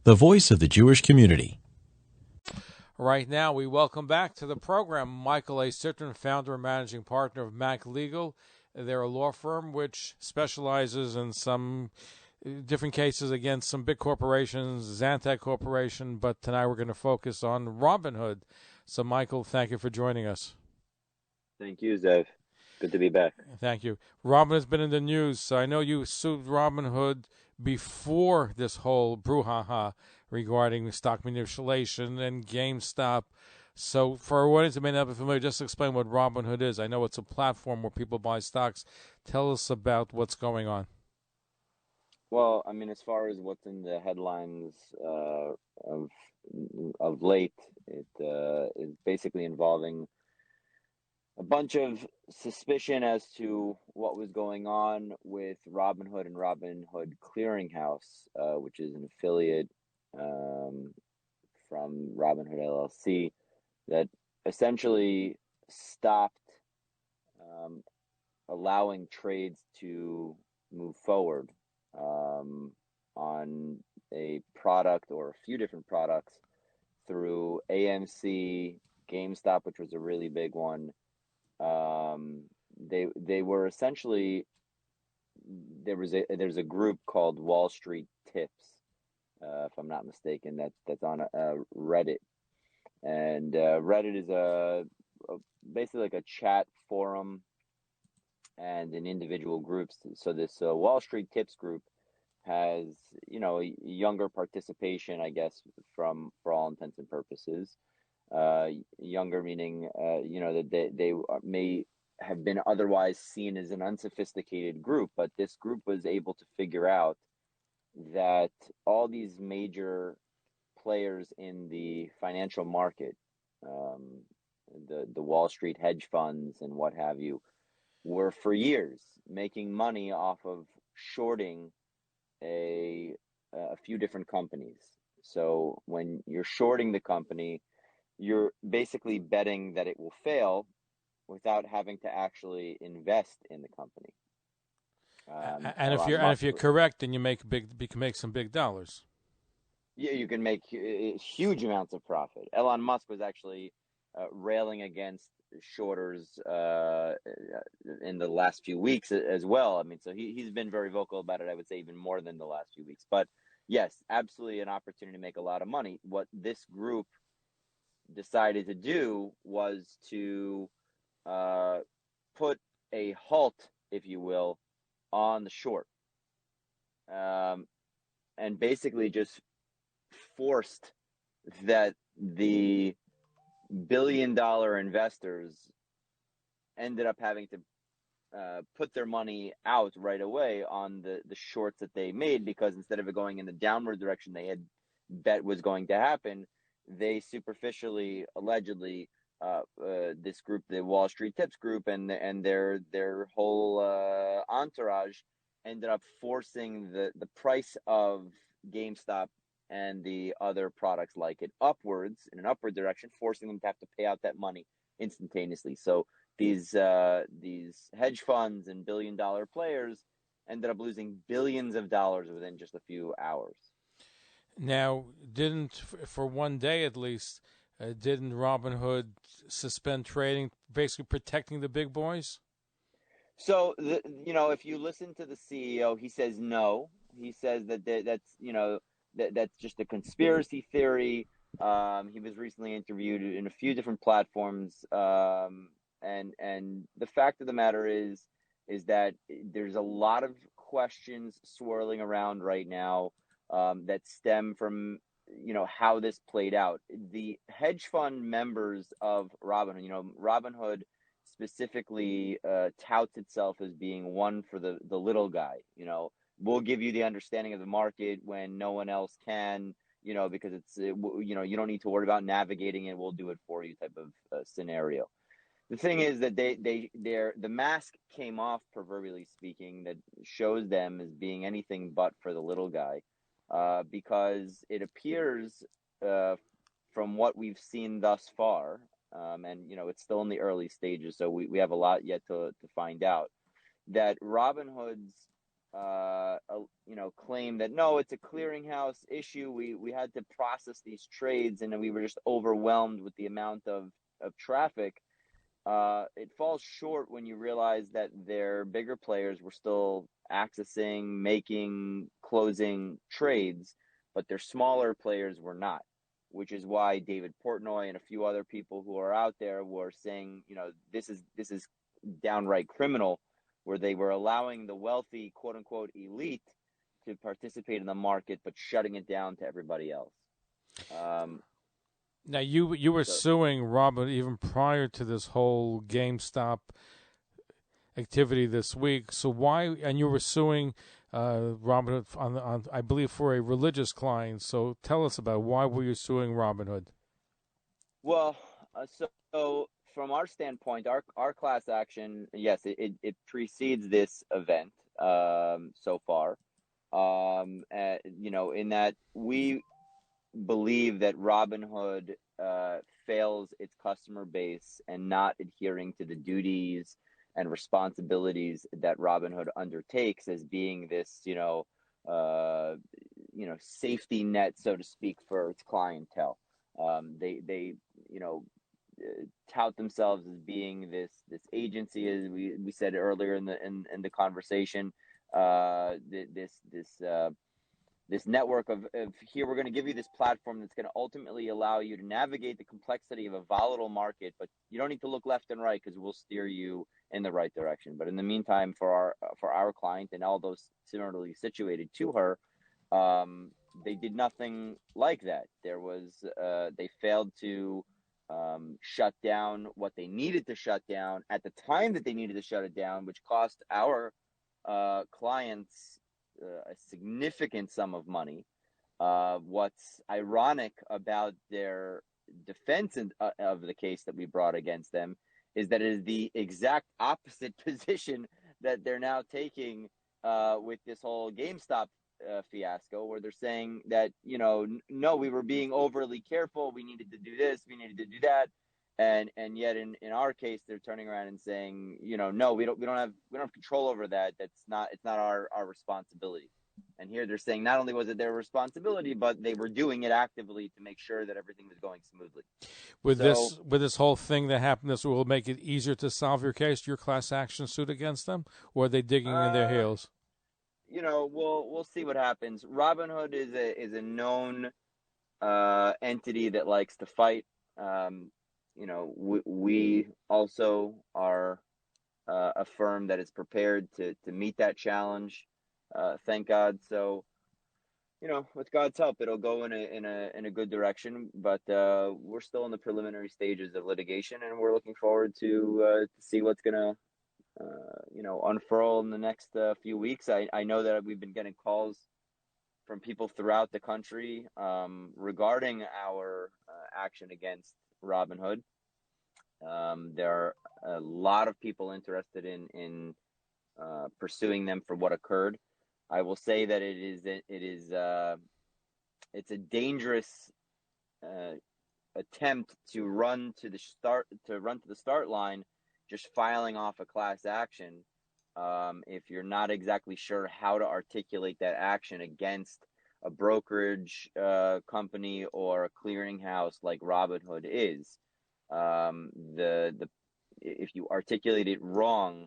the voice of the Jewish community. Right now, we welcome back to the program Michael A. Citron, founder and managing partner of Mac Legal. They're a law firm which specializes in some different cases against some big corporations, Zantac Corporation, but tonight we're going to focus on Robinhood. So, Michael, thank you for joining us. Thank you, Zev. Good to be back. Thank you. Robinhood's been in the news, so I know you sued Robinhood before this whole brouhaha regarding stock manipulation and GameStop. So for our audience who may not be familiar, just explain what Robinhood is. I know it's a platform where people buy stocks. Tell us about what's going on. Well, I mean, as far as what's in the headlines of late, it is basically involving a bunch of suspicion as to what was going on with Robinhood and Robinhood Clearinghouse, which is an affiliate from Robinhood LLC that essentially stopped allowing trades to move forward on a product or a few different products through AMC, GameStop, which was a really big one. They were essentially, there's a group called Wall Street Tips, if I'm not mistaken, that's on Reddit, and Reddit is basically like a chat forum and an individual groups. So this Wall Street Tips group has younger participation, I guess, for all intents and purposes. Younger meaning that they may have been otherwise seen as an unsophisticated group, but this group was able to figure out that all these major players in the financial market, the Wall Street hedge funds and what have you, were for years making money off of shorting a few different companies. So when you're shorting the company, you're basically betting that it will fail without having to actually invest in the company. And if you're correct, then you can make some big dollars. Yeah, you can make huge amounts of profit. Elon Musk was actually railing against shorters in the last few weeks as well. I mean, so he's been very vocal about it, I would say even more than the last few weeks. But yes, absolutely an opportunity to make a lot of money. What this group decided to do was to put a halt, if you will, on the short, and basically just forced that the billion-dollar investors ended up having to put their money out right away on the shorts that they made, because instead of it going in the downward direction they had bet was going to happen, they superficially, allegedly, this group, the Wall Street Tips group, and their whole entourage ended up forcing the price of GameStop and the other products like it upwards, in an upward direction, forcing them to have to pay out that money instantaneously. So these hedge funds and billion-dollar players ended up losing billions of dollars within just a few hours. Now, for one day at least, didn't Robinhood suspend trading, basically protecting the big boys? So, if you listen to the CEO, he says no. He says that's just a conspiracy theory. He was recently interviewed in a few different platforms, and the fact of the matter is that there's a lot of questions swirling around right now that stem from how this played out. The hedge fund members of Robinhood, Robinhood specifically touts itself as being one for the little guy. We'll give you the understanding of the market when no one else can, because it's you don't need to worry about navigating it. We'll do it for you type of scenario. The thing is that the mask came off, proverbially speaking, that shows them as being anything but for the little guy, because it appears from what we've seen thus far, and it's still in the early stages, so we have a lot yet to find out, that Robinhood's claim that no, it's a clearinghouse issue. We had to process these trades, and we were just overwhelmed with the amount of traffic. It falls short when you realize that their bigger players were still accessing, making, closing trades, but their smaller players were not, which is why David Portnoy and a few other people who are out there were saying, this is downright criminal, where they were allowing the wealthy, quote unquote, elite to participate in the market, but shutting it down to everybody else. Now, you were suing Robinhood even prior to this whole GameStop activity this week. So why? And you were suing Robinhood on I believe for a religious client. So tell us about why were you suing Robinhood? Well, so from our standpoint, our class action, yes, it precedes this event so far. In that we believe that Robinhood fails its customer base and not adhering to the duties and responsibilities that Robinhood undertakes as being this, safety net, so to speak, for its clientele. They tout themselves as being this agency, as we said earlier in the conversation. This network of here, we're going to give you this platform that's going to ultimately allow you to navigate the complexity of a volatile market, but you don't need to look left and right because we'll steer you in the right direction. But in the meantime, for our client and all those similarly situated to her, they did nothing like that. They failed to shut down what they needed to shut down at the time that they needed to shut it down, which cost our clients a significant sum of money. What's ironic about their defense of the case that we brought against them is that it is the exact opposite position that they're now taking with this whole GameStop fiasco, where they're saying that, no, we were being overly careful. We needed to do this. We needed to do that. And yet in our case, they're turning around and saying, no, we don't have control over that. It's not our responsibility. And here they're saying not only was it their responsibility, but they were doing it actively to make sure that everything was going smoothly. With this whole thing that happened, this will make it easier to solve your case, your class action suit against them, or are they digging in their heels? We'll see what happens. Robinhood is a known entity that likes to fight. We also are a firm that is prepared to meet that challenge. Thank God. So, with God's help, it'll go in a good direction. But we're still in the preliminary stages of litigation, and we're looking forward to see what's gonna unfurl in the next few weeks. I know that we've been getting calls from people throughout the country regarding our action against Robinhood. There are a lot of people interested in pursuing them for what occurred. I will say that it's a dangerous attempt to run to the start line, just filing off a class action if you're not exactly sure how to articulate that action against a brokerage company or a clearinghouse like Robinhood is. If you articulate it wrong,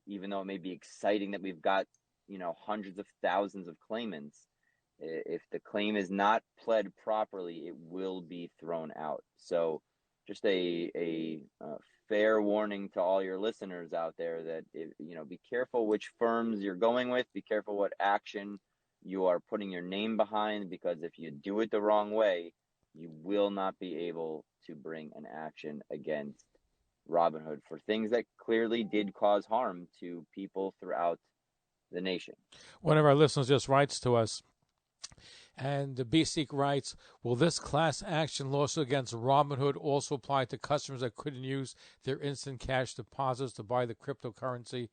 even though it may be exciting that we've got hundreds of thousands of claimants, if the claim is not pled properly, it will be thrown out. So just a fair warning to all your listeners out there that be careful which firms you're going with, be careful what action you are putting your name behind, because if you do it the wrong way, you will not be able to bring an action against Robinhood for things that clearly did cause harm to people throughout the nation. One of our listeners just writes to us, and the BSeek writes, will this class action lawsuit against Robinhood also apply to customers that couldn't use their instant cash deposits to buy the cryptocurrency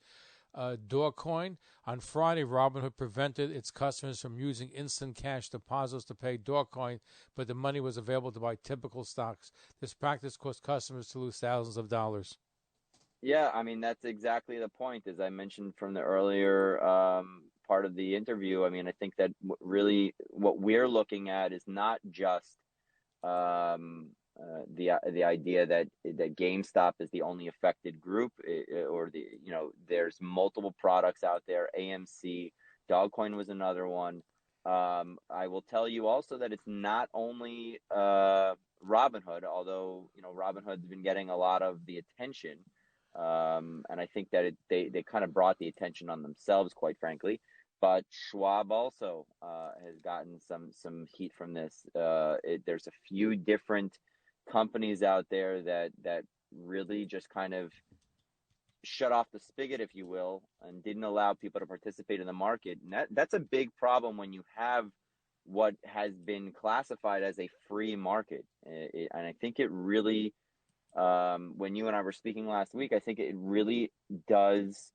Dogecoin? On Friday, Robinhood prevented its customers from using instant cash deposits to pay Dogecoin, but the money was available to buy typical stocks. This practice caused customers to lose thousands of dollars. Yeah, I mean, that's exactly the point. As I mentioned from the earlier part of the interview, I mean, I think that really what we're looking at is not just the idea that GameStop is the only affected group, or there's multiple products out there. AMC, Dogcoin was another one. I will tell you also that it's not only Robinhood, although Robinhood's been getting a lot of the attention, and I think that they kind of brought the attention on themselves, quite frankly. But Schwab also has gotten some heat from this. There's a few different companies out there that really just kind of shut off the spigot, if you will, and didn't allow people to participate in the market. And that's a big problem when you have what has been classified as a free market. And I think it really, when you and I were speaking last week, I think it really does.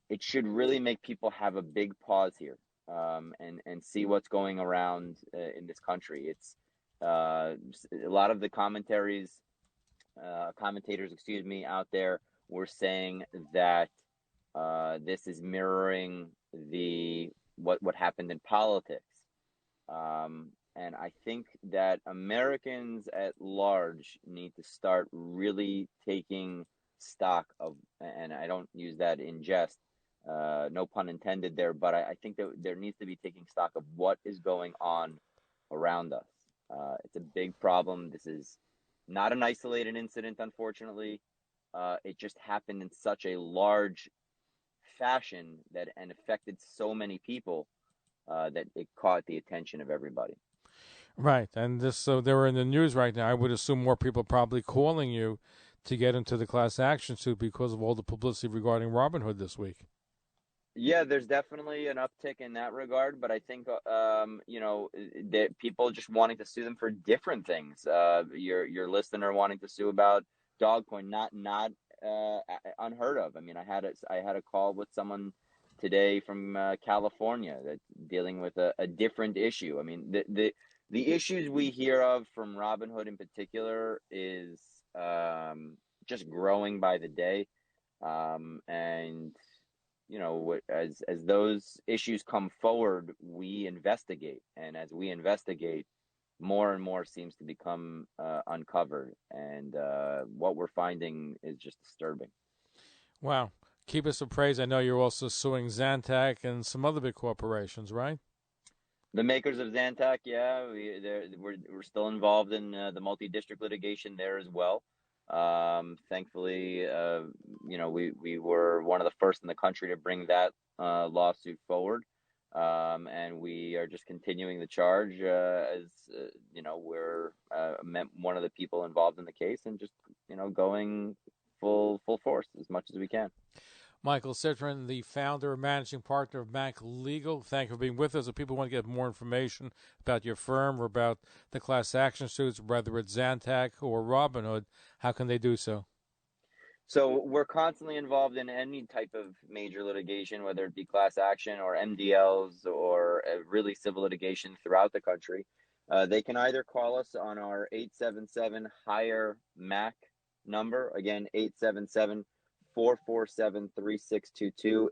It should really make people have a big pause here, and see what's going around in this country. It's a lot of the commentators, out there were saying that this is mirroring what happened in politics, and I think that Americans at large need to start really taking stock of, and I don't use that in jest, no pun intended there, but I think that there needs to be taking stock of what is going on around us. It's a big problem. This is not an isolated incident, unfortunately. It just happened in such a large fashion and affected so many people that it caught the attention of everybody. Right, and so they're in the news right now. I would assume more people probably calling you to get into the class action suit because of all the publicity regarding Robinhood this week. Yeah, there's definitely an uptick in that regard, but I think that people just wanting to sue them for different things. Your listener wanting to sue about Dogcoin, not unheard of. I mean, I had a call with someone today from California that's dealing with a different issue. I mean, the issues we hear of from Robinhood in particular is just growing by the day, and as those issues come forward, we investigate, and as we investigate, more and more seems to become uncovered, and what we're finding is just disturbing. Wow. Keep us appraised. I know you're also suing Zantac and some other big corporations, right? The makers of Zantac, yeah, we're still involved in the multi-district litigation there as well. Thankfully, we were one of the first in the country to bring that lawsuit forward, and we are just continuing the charge, as we're one of the people involved in the case, and just going full force as much as we can. Michael Citron, the founder and managing partner of Mac Legal. Thank you for being with us. If people want to get more information about your firm or about the class action suits, whether it's Zantac or Robinhood, how can they do so? So we're constantly involved in any type of major litigation, whether it be class action or MDLs or really civil litigation throughout the country. They can either call us on our 877-HIRE-MAC number. Again, 877-447-3622,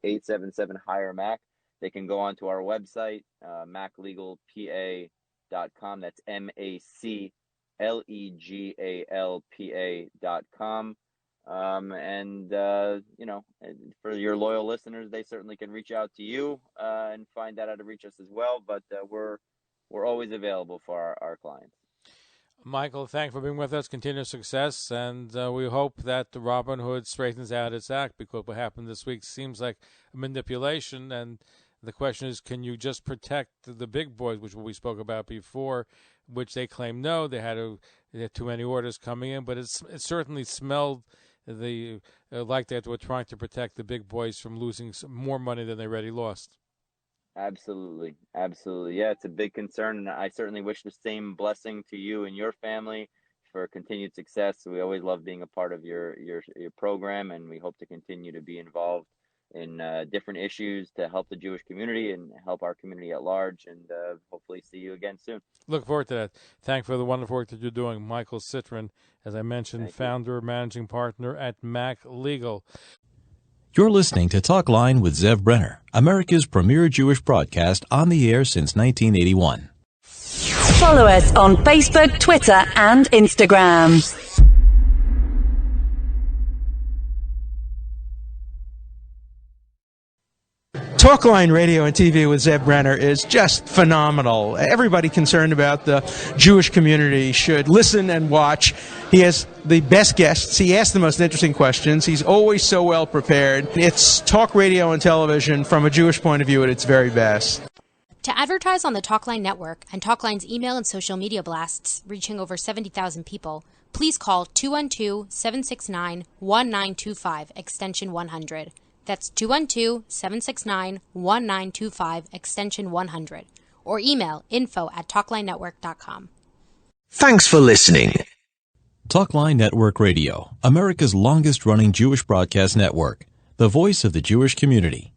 877-HIRE-MAC. They can go onto our website, maclegalpa.com. That's maclegalpa.com. And for your loyal listeners, they certainly can reach out to you and find out how to reach us as well. But we're always available for our clients. Michael, thanks for being with us. Continued success, and we hope that the Robinhood straightens out its act, because what happened this week seems like a manipulation. And the question is, can you just protect the big boys, which we spoke about before, which they claim no, they had too many orders coming in, but it certainly smelled like that we're trying to protect the big boys from losing more money than they already lost. Absolutely. Yeah, it's a big concern, and I certainly wish the same blessing to you and your family for continued success. We always love being a part of your program, and we hope to continue to be involved different issues to help the Jewish community and help our community at large. And hopefully see you again soon. Look forward to that. Thank you for the wonderful work that you're doing. Michael Citron, as I mentioned, founder, managing partner at Mac Legal. You're listening to Talkline with Zev Brenner, America's premier Jewish broadcast on the air since 1981. Follow us on Facebook, Twitter, and Instagram. Talkline radio and TV with Zev Brenner is just phenomenal. Everybody concerned about the Jewish community should listen and watch. He has the best guests. He asks the most interesting questions. He's always so well prepared. It's talk radio and television from a Jewish point of view at its very best. To advertise on the Talkline network and Talkline's email and social media blasts reaching over 70,000 people, please call 212-769-1925, extension 100. That's 212-769-1925, extension 100. Or email info@talklinenetwork.com. Thanks for listening. Talkline Network Radio, America's longest-running Jewish broadcast network, the voice of the Jewish community.